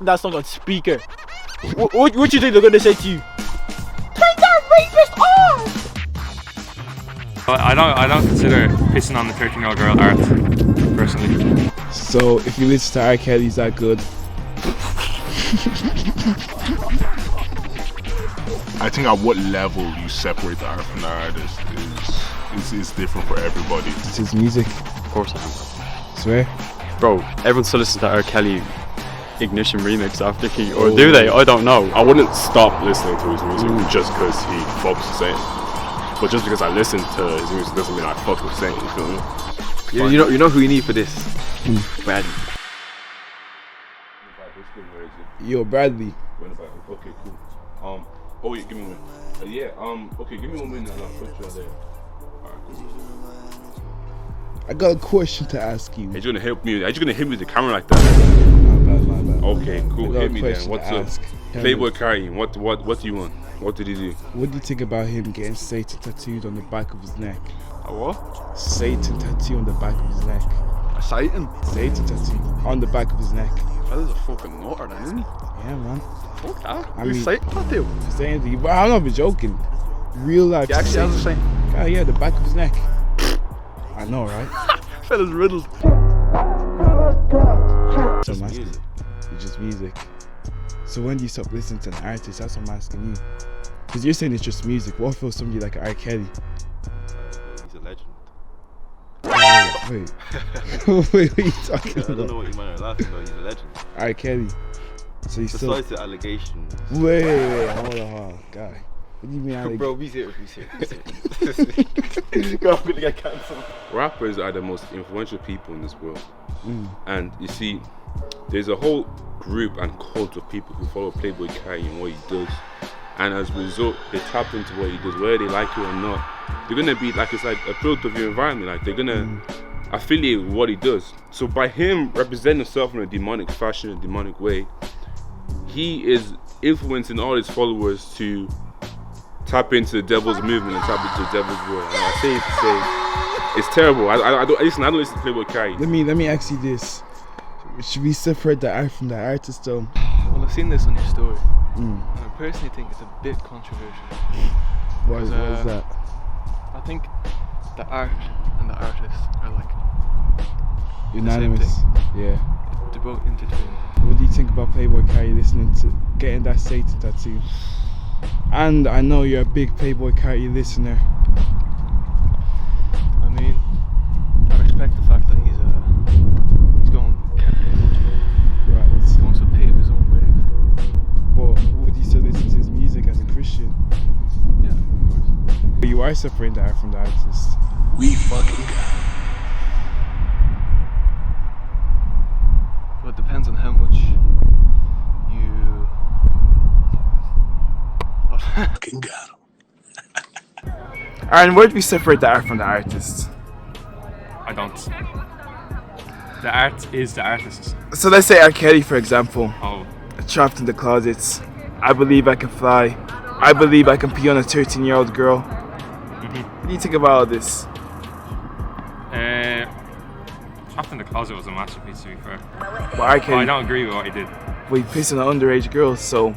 that song on speaker. What you think they're gonna say to you? Take that rapist off! I don't consider pissing on the 13-year-old girl art, personally. So if you listen to R. Kelly, is that good? I think at what level you separate the art from the artist is different for everybody. It's his music. Of course I do. Swear? Bro, everyone still listens to R. Kelly Ignition remix after he, or do they? I don't know. I wouldn't stop listening to his music just because he fucks with saying. But just because I listen to his music doesn't mean I fuck with saying. You feel me? You know who you need for this? Bradley. Yo, Bradley. Okay, cool. Oh wait, give me one. Okay, give me 1 minute and I'll put you on there. Alright, cool. I got a question to ask you. Are you gonna help me? Are you gonna hit me with the camera like that? My bad. Okay, cool. I got Hit a me then. question What's to up? ask. Playboi carti. What do you want? What did he do? What do you think about him getting Satan tattooed on the back of his neck? A what? Satan tattoo on the back of his neck. A Satan? Satan tattoo on the back of his neck. Fella's a fucking nutter then, isn't he? Yeah, man. Fuck that. I Who's mean- Satan tattoo? Saying to you, but I'm not even joking. Real life. He actually has a Satan. Yeah, the back of his neck. I know, right? Fella's riddled. So I'm asking. It's just music. So when do you stop listening to an artist? That's what I'm asking you. Because you're saying it's just music. What if somebody like R. Kelly? He's a legend. Wait. Wait, what are you talking I don't about? know what you might are laughing about. He's a legend. R. Kelly. So he's still. Besides the allegations. Wait, hold on, guy. What do you mean? Bro, be serious. Go, I'm gonna get cancelled. Rappers are the most influential people in this world. And you see, there's a whole group and cult of people who follow Playboi Carti and what he does. And as a result, they tap into what he does, whether they like it or not. They're gonna be like, it's like a product of your environment. Like they're gonna affiliate with what he does. So by him representing himself in a demonic fashion, a demonic way, he is influencing all his followers to tap into the devil's movement and tap into the devil's world. And I say it to say, it's terrible. I don't listen to Playboi Carti. Let me ask you this. Should we separate the art from the artist though? Well, I've seen this on your story, and I personally think it's a bit controversial. Why is that? I think the art and the artist are like Unanimous. Yeah. they're both intertwined. What do you think about Playboi Carti listening to getting that Satan tattoo? And I know you're a big Playboi Carti listener. I mean, I respect the fact that he's going counterculture. Right. He wants to pave his own wave. But would you still listen to his music as a Christian? Yeah, of course. But you are separating the art from the artist. We fucking got But it depends on how much you. fucking got him. And where do we separate the art from the artist? I don't. The art is the artist. So let's say R. Kelly, for example, Oh, trapped in the closets. I believe I can fly. I believe I can pee on a 13-year-old girl. What do you think about all this? Trapped in the Closet was a masterpiece, to be fair. But R. But I Kelly, don't agree with what he did. but he pissed on an underage girl, so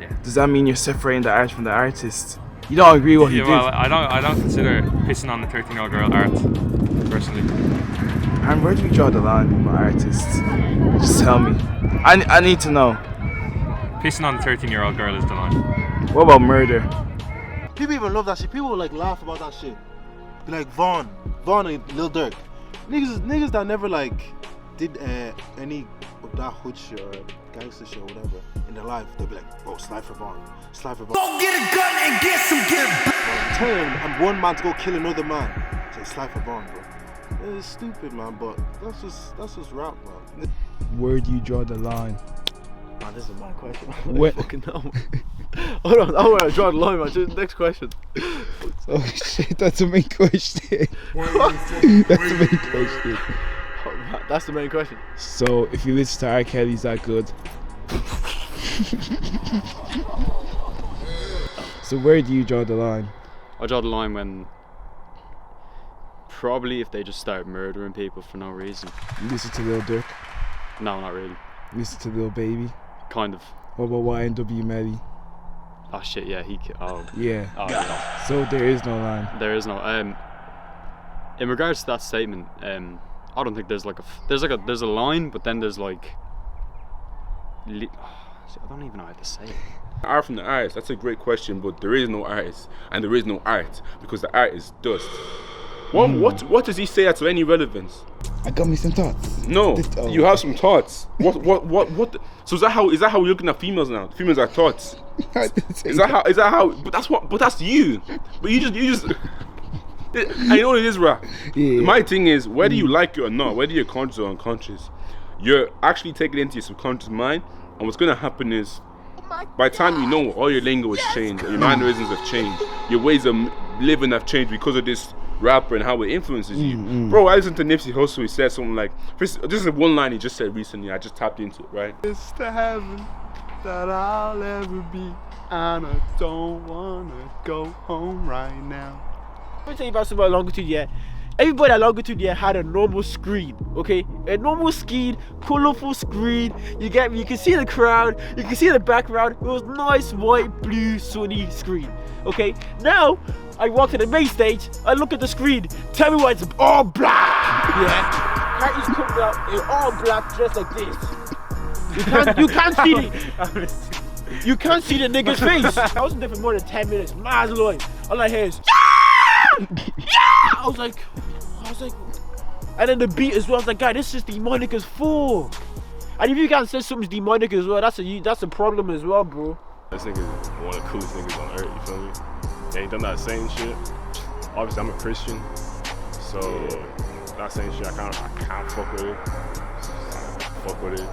Yeah. does that mean you're separating the art from the artist? You don't agree with what he Yeah, did? well, I don't consider pissing on the 13-year-old girl art, personally. And where do we draw the line with artists? Just tell me. I need to know. Pissing on the 13-year-old girl is the line. What about murder? People even love that shit. People like laugh about that shit. Be like Vaughn and Lil Durk. Niggas that never like did any of that hood shit or gangster shit or whatever in their life. They be like, oh, slide for Vaughn. Go get a gun and get some I'm telling you, I'm one man to go kill another man. Say slide for Vaughn, bro. It's stupid, man, but that's just rap, man. Where do you draw the line? Man, this is my question. What? Fucking know. Hold on, I want to draw the line, man. Just next question. Oh shit, that's the main question. That's the main question. Oh, man, that's the main question. So if you listen to R. Kelly, is that good? So where do you draw the line? I draw the line when probably if they just start murdering people for no reason. You listen to Lil Durk? No, not really. Listen to Lil Baby. Kind of. What about YNW Melly? Oh shit, yeah, Yeah. Oh, yeah. So there is no line. There is no. In regards to that statement, I don't think there's like there's a line, but then there's like. I don't even know how to say it. Art from the artist, that's a great question, but there is no artist and there is no art because the art is dust. What does he say that's of any relevance? I got me some thoughts. No, you have some thoughts. So is that how we're looking at females now? Females are thoughts. Is that how? But that's you. But you just. I know what it is, rap. Yeah. My thing is, whether you like it or not, whether you're conscious or unconscious, you're actually taking it into your subconscious mind, and what's gonna happen is, by the time you know, all your lingo has changed, your mannerisms have changed, your ways of living have changed because of this rapper and how it influences you. Bro, I listened to Nipsey Hussle, he said something like, this is one line he just said recently, I just tapped into it, right? It's the heaven that I'll ever be, and I don't wanna go home right now. Let me tell you about something about longitude, yeah. Everybody at longitude, yeah, had a normal screen, okay? A normal screen, colorful screen. You get me? You can see the crowd, you can see the background. It was nice, white, blue, sunny screen, okay? Now, I walk to the main stage, I look at the screen. Tell me why it's all black, yeah? Cartis coming out in all black, dressed like this. You can't see the... You can't see the nigga's face. I wasn't there for more than 10 minutes. Mad Lloyd. All I hear is, yeah! Yeah! I was like, and then the beat as well. I was like, guy, this is demonic as fuck. And if you guys say something's demonic as well, that's a problem as well, bro. This nigga is one of the coolest niggas on earth, you feel me? Yeah, he done that same shit. Obviously, I'm a Christian, so that same shit, I can't fuck with it. Fuck with it.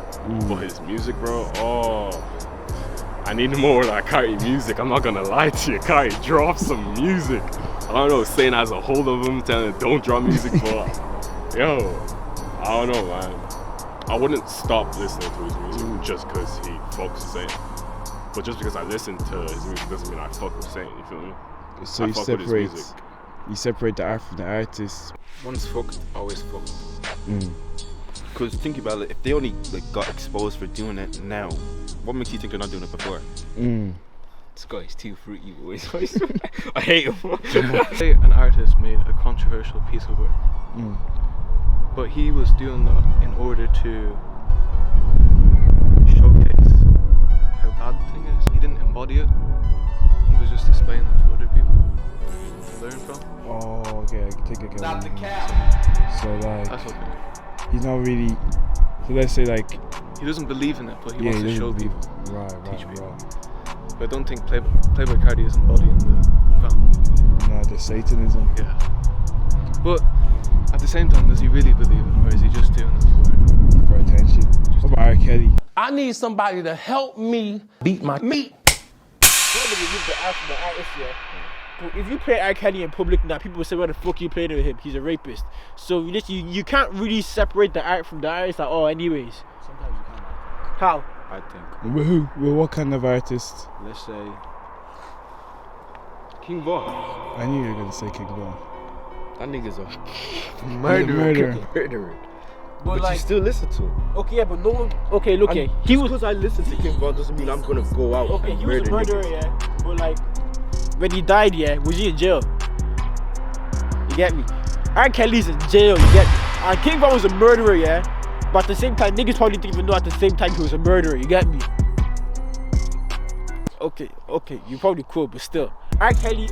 But his music, bro, I need more of that Carti music. I'm not gonna lie to you, Carti, drop some music. I don't know, saying has a hold of him, telling him don't drop music, but yo, I don't know, man. I wouldn't stop listening to his music just because he fucks with Saint. But just because I listen to his music doesn't mean I fuck with Saint, you feel me? So you separate the art from the artist. Once fucked, always fucked. Because think about it, if they only got exposed for doing it now, what makes you think they're not doing it before? This guy's too fruity, boys. I hate him. Say an artist made a controversial piece of work, but he was doing that in order to showcase how bad the thing is. He didn't embody it. He was just displaying it for other people to learn from. Oh, okay, I take it. Stop the cap. So like, that's okay. He's not really. So let's say like. He doesn't believe in it, but he wants to show people, teach people. But I don't think Playboi Carti is embodying the family. No, the Satanism. Yeah. But at the same time, does he really believe it, or is he just doing it for attention? What about rkelly? I need somebody to help me beat my meat. If you play rkelly in public now, people will say, why the fuck you playing with him? He's a rapist. So you can't really separate the art from the artist at all anyways. Sometimes you can. How? I think. With who? With what kind of artist? Let's say King Von. I knew you were gonna say King Von. That nigga's a murderer. But like, you still listen to him. Okay, yeah, but no one. Okay, look, yeah. He was. Because I listen to King Von doesn't mean I'm gonna go out. Okay, and he was a murderer, niggas. yeah. But like, when he died, yeah, was he in jail? You get me? Rkelly's in jail, you get me? And King Von was a murderer, yeah. But at the same time, niggas probably didn't even know at the same time he was a murderer, you get me? Okay, you probably cool, but still. Rkelly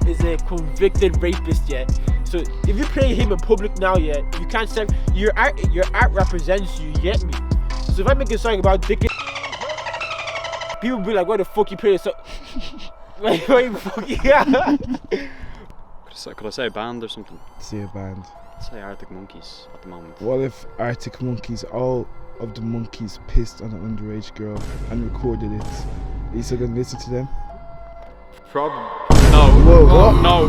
is a convicted rapist, yeah. So if you play him in public now, yeah, you can't say your art represents you get me? So if I make a song about dick, people be like, why the fuck you play this song? Like, why you fucking Could I say a band or something? Say a band. Say Arctic Monkeys at the moment. What if Arctic Monkeys, all of the monkeys pissed on an underage girl and recorded it? Are you still gonna listen to them? Probably. No. Whoa, no.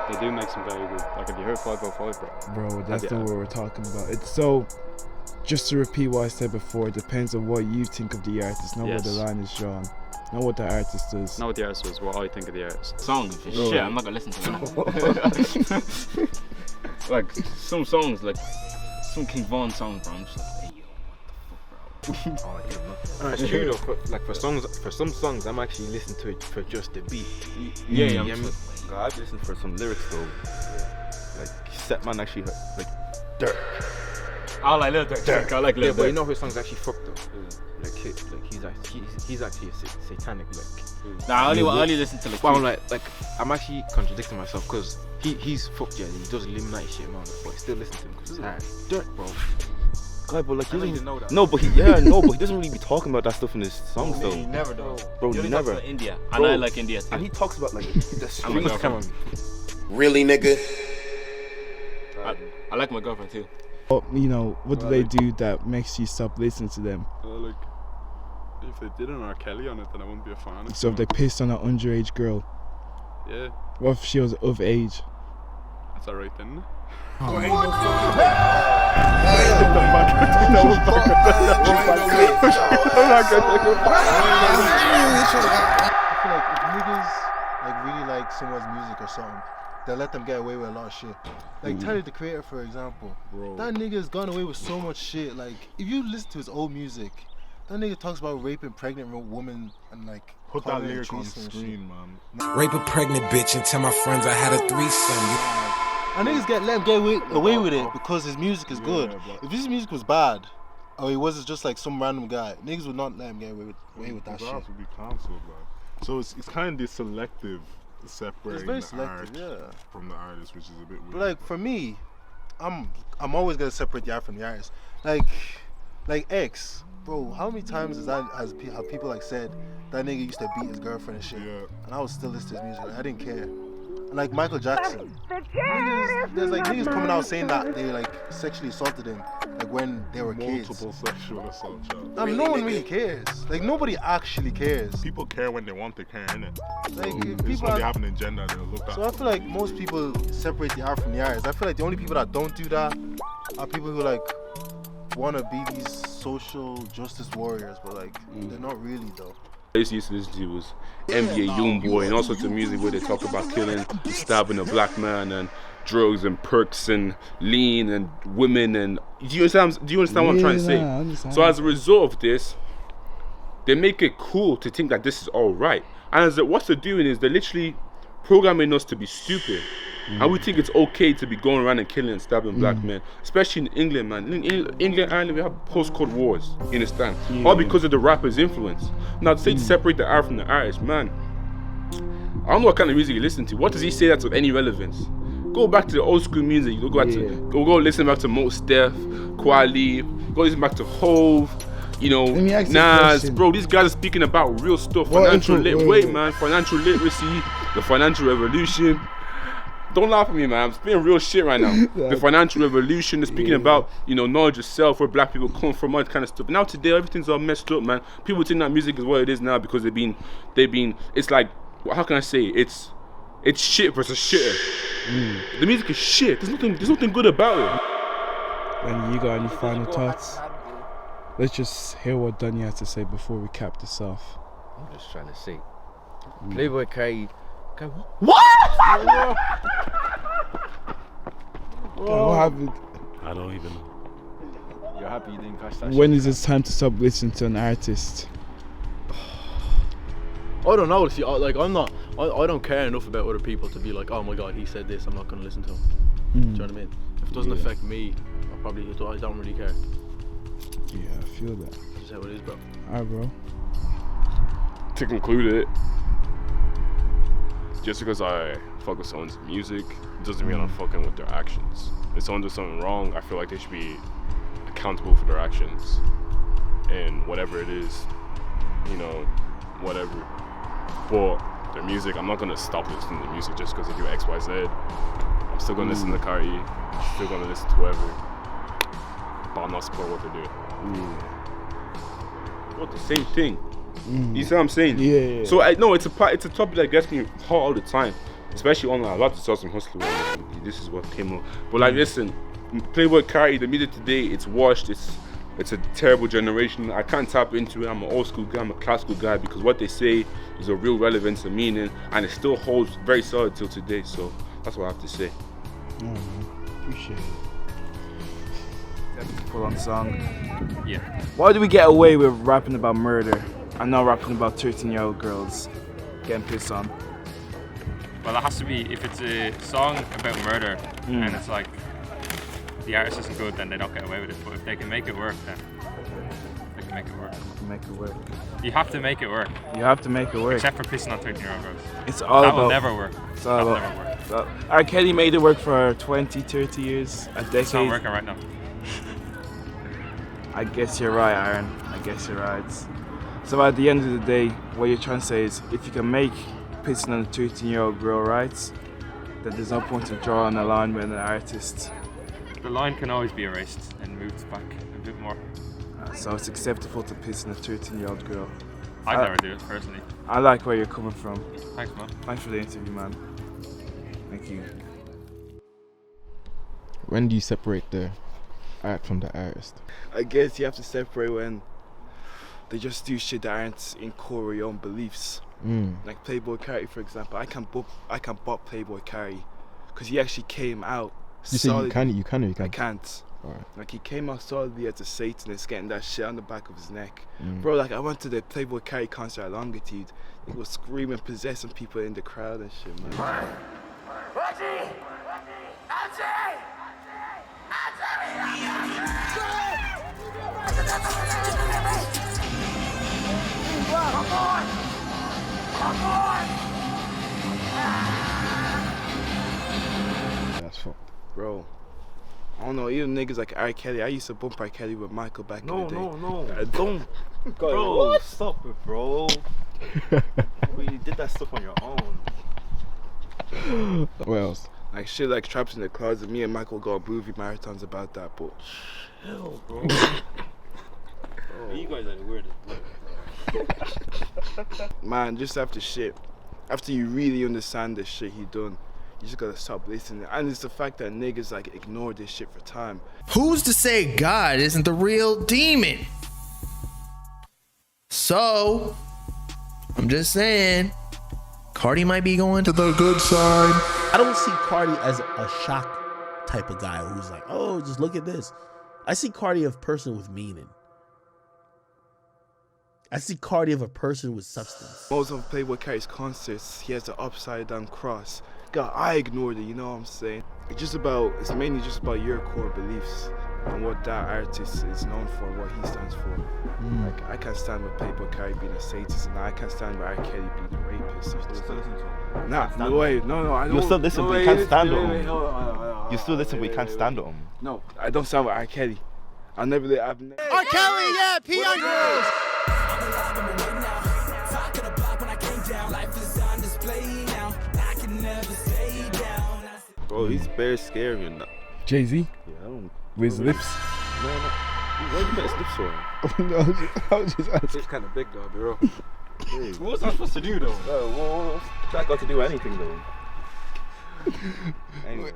But they do make some very good. Like, have you heard 505, bro? Bro, that's not what we're talking about. It's so. Just to repeat what I said before, it depends on what you think of the artist, not where the line is drawn. Not what the artist does. Not what the artist does, what I think of the artist. Song, shit, I'm not gonna listen to it. like some songs, like some King Von song, bro. I'm just like, hey yo, what the fuck, bro? It's true though. For some songs, I'm actually listening to it for just the beat. Yeah, I've listened for some lyrics though. Like set man actually like Dirk. I like Lil Durk. I like Lil Yeah, but you Durk. know his song's actually fucked though. Like he's actually a satanic like. Nah, I only listen to like. But I'm like I'm actually contradicting myself because he's fucked, yeah. He does Illuminati shit, man. But I still listen to him because it's hard. Dirk, bro. God, but like he doesn't know that. No, but he doesn't really be talking about that stuff in his songs though. He never does. Bro, He he only never. talks about India, Bro, and I like India too. And he talks about like the strings girlfriend. Really, nigga? I like my girlfriend too. But, you know, what do they do that makes you stop listening to them? Like, if they did an rkelly on it, then I wouldn't be a fan. So if they pissed on an underage girl, Yeah, what if she was of age? that's alright then. I feel like if niggas like really like someone's music or something, they'll let them get away with a lot of shit. Like Tyler the Creator, for example, that nigga's gone away with so much shit. Like if you listen to his old music, that nigga talks about raping pregnant women and like Put that calling it lyric on treason and screen, man. Rape a pregnant bitch and tell my friends I had a threesome. And niggas let him get away with it because his music is good. but- If his music was bad, or he was just like some random guy, niggas would not let him get away with that His shit. ass would be cancelled, like. So it's kind of selective separating very the selective, art yeah. from the artist, which is a bit weird. But like for me, I'm always gonna separate the art from the artist. Like X, bro. How many times have people like said that nigga used to beat his girlfriend and shit, and I would still listen to his music. Like, I didn't care. And like Michael Jackson, there's like niggas coming out saying that they like sexually assaulted him like when they were kids. Multiple sexual assault charges. No one really cares. Like nobody actually cares. People care when they want to care, innit? Like if It's people when they have an agenda, they'll look at. So I feel like most people separate the art from the artist. I feel like the only people that don't do that are people who like want to be these social justice warriors, but like they're not really though. I used to listen to was NBA Youngboy and all sorts of music where they talk about killing, stabbing a black man and drugs and perks and lean and women and do you understand what I'm trying to say? I understand. So as a result of this, they make it cool to think that this is all right. And what they're doing is they're literally programming us to be stupid. And we think it's okay to be going around and killing and stabbing black men, especially in England, man. In England, Ireland, we have post-code wars. You understand? All because of the rapper's influence. Now, to say to separate the art from the artist, man. I don't know what kind of music you listen to. What does he say that's of any relevance? Go back to the old school music. Go back to go listen back to Mos Def, Kweli. Go listen back to Hove. You know, Nas, bro. These guys are speaking about real stuff. Financial financial literacy, the financial revolution. Don't laugh at me, man. I'm spitting real shit right now. The financial revolution. They're speaking about, you know, knowledge of self, where black people come from, all that kind of stuff. Now today, everything's all messed up, man. People think that music is what it is now because they've been. It's like, how can I say? It's shit versus shitter. The music is shit. There's nothing good about it. And you got any final thoughts? Let's just hear what Dunny has to say before we cap this off. I'm just trying to say, Playboi Carti. What happened? I don't even know. You're happy you didn't catch that When is it time to stop listening to an artist? I don't know. See, I don't care enough about other people to be like, oh my god, he said this, I'm not gonna listen to him. Do you know what I mean? If it doesn't affect me, I don't really care. Yeah, I feel that. That's how it is, bro. Alright, bro. To conclude it, just because I fuck with someone's music doesn't mean I'm fucking with their actions. If someone does something wrong, I feel like they should be accountable for their actions and whatever it is, you know, whatever. But their music, I'm not gonna stop listening to music just because they do X, Y, Z. I'm still gonna listen to Carti, I'm still gonna listen to whoever, but I'm not supporting what they do. What the same thing? You see what I'm saying? Yeah. So I know it's a topic that gets me hot all the time, especially online. A lot of saw some hustler. This is what came up. But like, listen, Playboi Carti, the music today, it's washed. It's a terrible generation. I can't tap into it. I'm an old school guy. I'm a classical guy because what they say is a real relevance and meaning, and it still holds very solid till today. So that's what I have to say. Appreciate it. That's a full-on song. Yeah. Why do we get away with rapping about murder and not rapping about 13-year-old girls getting pissed on? Well, it has to be, if it's a song about murder and it's like the artist isn't good, then they don't get away with it. But if they can make it work, then they can make it work. Make it work. You have to make it work. You have to make it work. Except for pissing on 13-year-old girls. It's all that about. will never work. It's all that will about. never work. So, R. Kelly made it work for 20, 30 years, a decade. It's not working right now. I guess you're right, Aaron. I guess you're right. So at the end of the day, what you're trying to say is, if you can make pissing on a 13-year-old girl right, then there's no point in drawing a line with an artist. The line can always be erased and moved back a bit more. So it's acceptable to piss on a 13-year-old girl. I'd never do it personally. I like where you're coming from. Thanks, man. Thanks for the interview, man. Thank you. When do you separate the art from the artist? I guess you have to separate when they just do shit that aren't in core with your own beliefs. Like Playboi Carti, for example. I can't bop Playboi Carti because he actually came out. You say you can. I can't. Alright. Like he came out solidly as a Satanist, getting that shit on the back of his neck. Bro, like I went to the Playboi Carti concert at Longitude. He was screaming, possessing people in the crowd and shit, man. That's fucked. Bro, I don't know, even niggas like R. Kelly. I used to bump R. Kelly with Michael back in the day. No, don't. Bro, stop it, bro. You did that stuff on your own. What else? Like shit like Traps in the Closet. Me and Michael go on movie marathons about that, but Chill, bro. You guys are the weirdest. man, just after you really understand the shit he done, you just gotta stop listening. And it's the fact that niggas like ignore this shit for time. Who's to say God isn't the real demon? So, I'm just saying, Carti might be going to the good side. I don't see Carti as a shock type of guy who's like, oh, just look at this. I see Carti as a person with meaning. I see Carti as a person with substance. Most of Playboi Carti's concerts, he has the upside down cross. God, I ignored it, you know what I'm saying? It's mainly just about your core beliefs and what that artist is known for, what he stands for. Like, I can't stand with Playboi Carti being a Satanist, and I can't stand with R. Kelly being a rapist. Nah, no way, no, I don't. You still listen, but you can't stand him. You still listen, but you can't stand him. No, I don't stand with R. Kelly. I've never. R. Kelly, yeah, pee on girls. Bro, he's very scary and that. Jay-Z? Yeah, I don't. With his lips? No. Why did you put his lips on? No, I was just asking. It's kind of big though, bro. What was I supposed to do though? What's that got to do with anything though? Anyway.